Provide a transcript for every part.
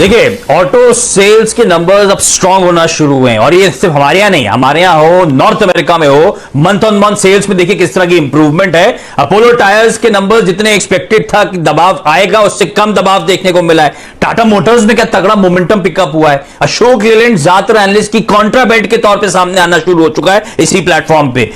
देखिए, auto sales के numbers अब स्ट्रांग होना शुरू हुए हैं और ये सिर्फ हमारे यहाँ नहीं, हमारे यहाँ हो, नॉर्थ अमेरिका में हो, मंथ ऑन मंथ सेल्स में देखिए किस तरह की इंप्रूवमेंट है। अपोलो टायर्स के नंबर्स जितने एक्सपेक्टेड था कि दबाव आएगा, उससे कम दबाव देखने को मिला है। टाटा मोटर्स में क्या तगड़ा मोमेंटम पिकअप हुआ है। अशोक लेलैंड ज्यादातर एनालिस्ट की कॉन्ट्राबेट के तौर पर सामने आना शुरू हो चुका है इसी प्लेटफॉर्म पे,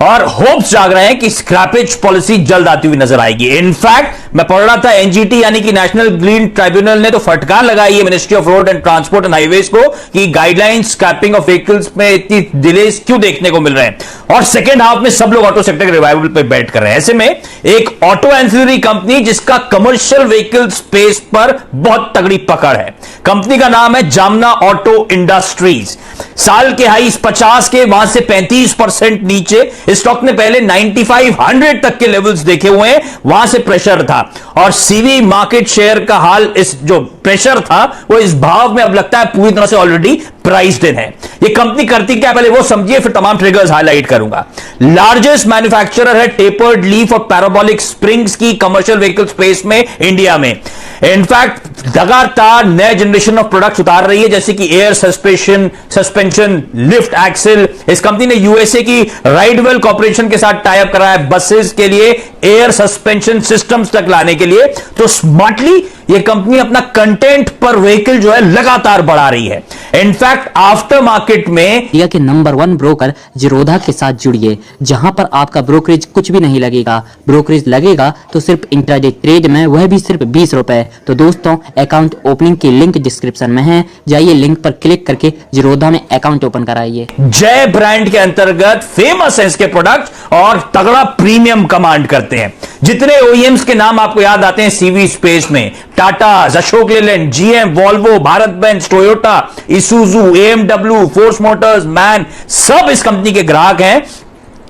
और होप्स जाग रहे हैं कि स्क्रैपेज पॉलिसी जल्द आती हुई नजर आएगी। इनफैक्ट मैं पढ़ रहा था एनजीटी यानी कि नेशनल ग्रीन ट्राइब्यूनल ने तो फटकार लगाई है ministry of road and transport and highways को कि गाइडलाइंस स्क्रैपिंग ऑफ व्हीकल्स में इतनी डिलेज क्यों देखने को मिल रहे हैं, और सेकेंड हाफ में सब लोग ऑटो सेक्टर के रिवाइवल पे बैठ कर रहे हैं। ऐसे में एक ऑटो एंसिलरी कंपनी जिसका कमर्शियल व्हीकल स्पेस पर बहुत तगड़ी पकड़ है, कंपनी का नाम है जामना ऑटो इंडस्ट्रीज। साल के हाईस 50 के, वहां से 35% नीचे। स्टॉक ने पहले 9500 तक के लेवल्स देखे हुए हैं, वहां से प्रेशर था, और सीवी मार्केट शेयर का हाल, इस जो प्रेशर था वो इस भाव में अब लगता है पूरी तरह से ऑलरेडी प्राइस्ड इन है। ये कंपनी करती क्या पहले वो समझिए, फिर तमाम ट्रिगर्स हाईलाइट करूंगा। लार्जेस्ट मैन्युफैक्चरर है टेपर्ड लीफ और पैराबोलिक स्प्रिंग्स की कमर्शियल व्हीकल स्पेस में इंडिया में। इनफैक्ट लगातार नए जनरेशन ऑफ प्रोडक्ट्स उतार रही है, जैसे कि एयर सस्पेंशन, लिफ्ट एक्सल। इस कंपनी ने यूएसए की राइडवेल कॉर्पोरेशन के साथ टाई अप करा है बसेस के लिए एयर सस्पेंशन सिस्टम्स तक लाने के लिए। तो स्मार्टली ये कंपनी अपना कंटेंट पर व्हीकल जो है लगातार बढ़ा रही है। इनफैक्ट आफ्टर मार्केट में इंडिया के नंबर 1 ब्रोकर जीरोधा के साथ जुड़िए, जहां पर आपका ब्रोकरेज कुछ भी नहीं लगेगा। ब्रोकरेज लगेगा तो सिर्फ इंट्राडे ट्रेड में, वह भी सिर्फ 20 रुपए। तो दोस्तों, अकाउंट ओपनिंग की लिंक डिस्क्रिप्शन में है, जाइए लिंक पर क्लिक करके जीरोधा में अकाउंट ओपन कराइए। जय ब्रांड के अंतर्गत फेमस है इसके प्रोडक्ट और तगड़ा प्रीमियम कमांड करते हैं। जितने ओईएम्स के नाम आपको याद आते हैं सीवी स्पेस में, Tata, Ashok Leyland, GM, Volvo, Bharat Benz, Toyota, Isuzu, AMW, Force Motors, MAN, सब इस कंपनी के ग्राहक हैं।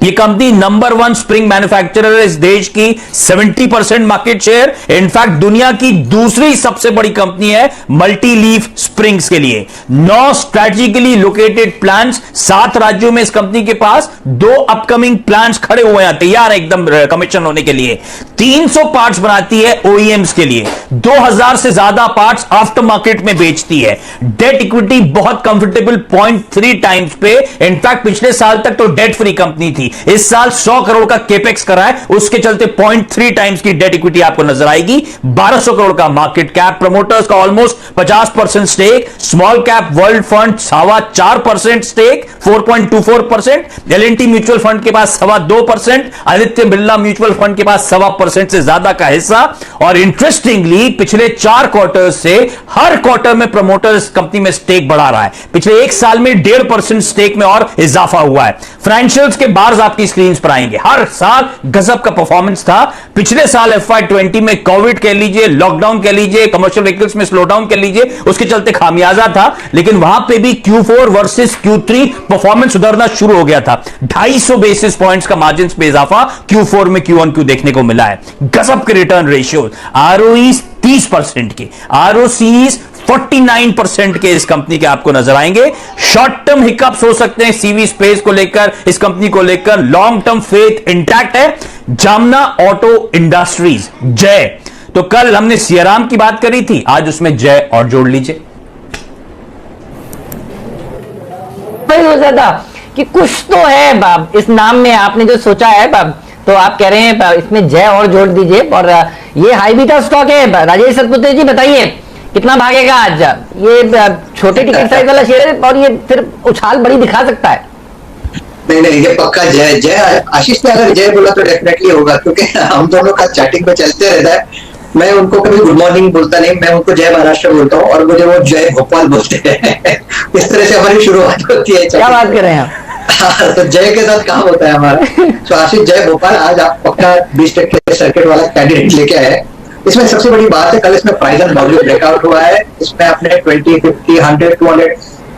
ये कंपनी नंबर 1 स्प्रिंग मैन्युफैक्चरर है इस देश की, 70% मार्केट शेयर। इनफैक्ट दुनिया की दूसरी सबसे बड़ी कंपनी है मल्टी लीफ स्प्रिंग्स के लिए। 9 स्ट्रेटेजिकली लोकेटेड प्लांट्स 7 राज्यों में इस कंपनी के पास, 2 अपकमिंग प्लांट्स खड़े हुए हैं, तैयार है एकदम कमीशन होने के लिए। 300 पार्ट्स बनाती है ओईएम्स के लिए, 2000 से ज्यादा पार्ट्स आफ्टर मार्केट में बेचती है। डेट इक्विटी बहुत कंफर्टेबल 0.3 टाइम्स पे। इनफैक्ट पिछले साल तक तो डेट फ्री कंपनी थी, इस साल 100 करोड़ का केपेक्स करा है, उसके चलते 0.3 टाइम्स की डेट इक्विटी आपको नजर आएगी। 1200 करोड़ का मार्केट कैप, प्रमोटर्स का almost 50% stake, small cap world fund 4.25% stake, 4.24%, LNT mutual fund के पास 2.25%, आदित्य बिरला म्यूचुअल फंड के पास 1.25% से ज्यादा का हिस्सा। और इंटरेस्टिंगली पिछले 4 क्वार्टर से हर क्वार्टर में प्रमोटर्स कंपनी में स्टेक बढ़ा रहा है। पिछले 1 साल में 1.5% स्टेक में और इजाफा हुआ है। फाइनेंशियल्स के बार्स आपकी स्क्रीन पर आएंगे, हर साल गजब का परफॉर्मेंस था। पिछले साल FY20 में कोविड कह लीजिए, लॉकडाउन कह लीजिए, कमर्शियल व्हीकल्स में स्लोडाउन कह लीजिए, उसके चलते खामियाजा था, लेकिन वहां पे भी Q4 वर्सेस Q3 परफॉर्मेंस सुधरना शुरू हो गया था। 250 बेसिस पॉइंट्स का मार्जिन पे इजाफा Q4 में Q1Q देखने को मिला है। गजब के रिटर्न रेशियो, ROE 30% के, ROCs 49% के इस कंपनी के आपको नजर आएंगे। शॉर्ट टर्म हिकअप्स हो सकते हैं सीवी स्पेस को लेकर, इस कंपनी को लेकर, लॉन्ग टर्म फेथ इंटैक्ट है। जामना ऑटो इंडस्ट्रीज, जय। तो कल हमने सियाराम की बात करी थी, आज उसमें जय और जोड़ लीजिए। हो जाता कि कुछ तो है बाब इस नाम में, आपने जो सोचा है बाब, तो आप कह रहे हैं इसमें जय और जोड़ दीजिए। और ये हाई बीटा स्टॉक है। राजेश सतपुते जी बताइए कितना भागेगा आज? ये छोटे टिकट साइज वाला शेयर है और ये फिर उछाल बड़ी दिखा सकता है। नहीं, ये पक्का जय। जय आशीष ने अगर जय बोला तो डेफिनेटली होगा, क्योंकि हम दोनों का चैटिंग में चलते रहता है। मैं उनको कभी गुड मॉर्निंग बोलता नहीं, मैं उनको जय महाराष्ट्र बोलता हूँ और मुझे वो जय भोपाल बोलते हैं। इस तरह से हमारी शुरुआत होती है। क्या बात कर रहे हैं आप? तो जय के साथ काम होता है हमारा। तो आशीष जय भोपाल, आज आप पक्का 20% सर्किट वाला कैंडिडेट लेके आए। इसमें सबसे बड़ी बात है, कल इसमें प्राइस एंड वॉल्यूम ब्रेकआउट हुआ है। इसमें अपने 20, 50, 100, 200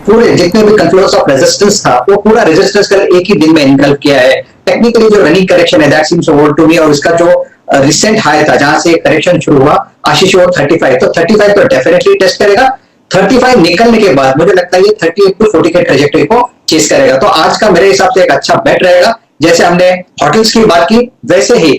पूरे जितने भी कंट्रोल्स ऑफ रेजिस्टेंस था वो पूरा रेजिस्टेंस कर एक ही दिन में इनकल किया है। टेक्निकली जो रनिंग करेक्शन है that seems over to me, और इसका जो रिसेंट हाई था जहां से करेक्शन शुरू हुआ आशीष वो 35, तो 35 तो डेफिनेटली टेस्ट करेगा। 35 निकलने के बाद मुझे लगता है ये 38 to 40 के ट्रेजेक्टरी को चेस करेगा। तो आज का मेरे हिसाब से एक अच्छा बेट रहेगा। जैसे हमने होटल्स की बात की वैसे ही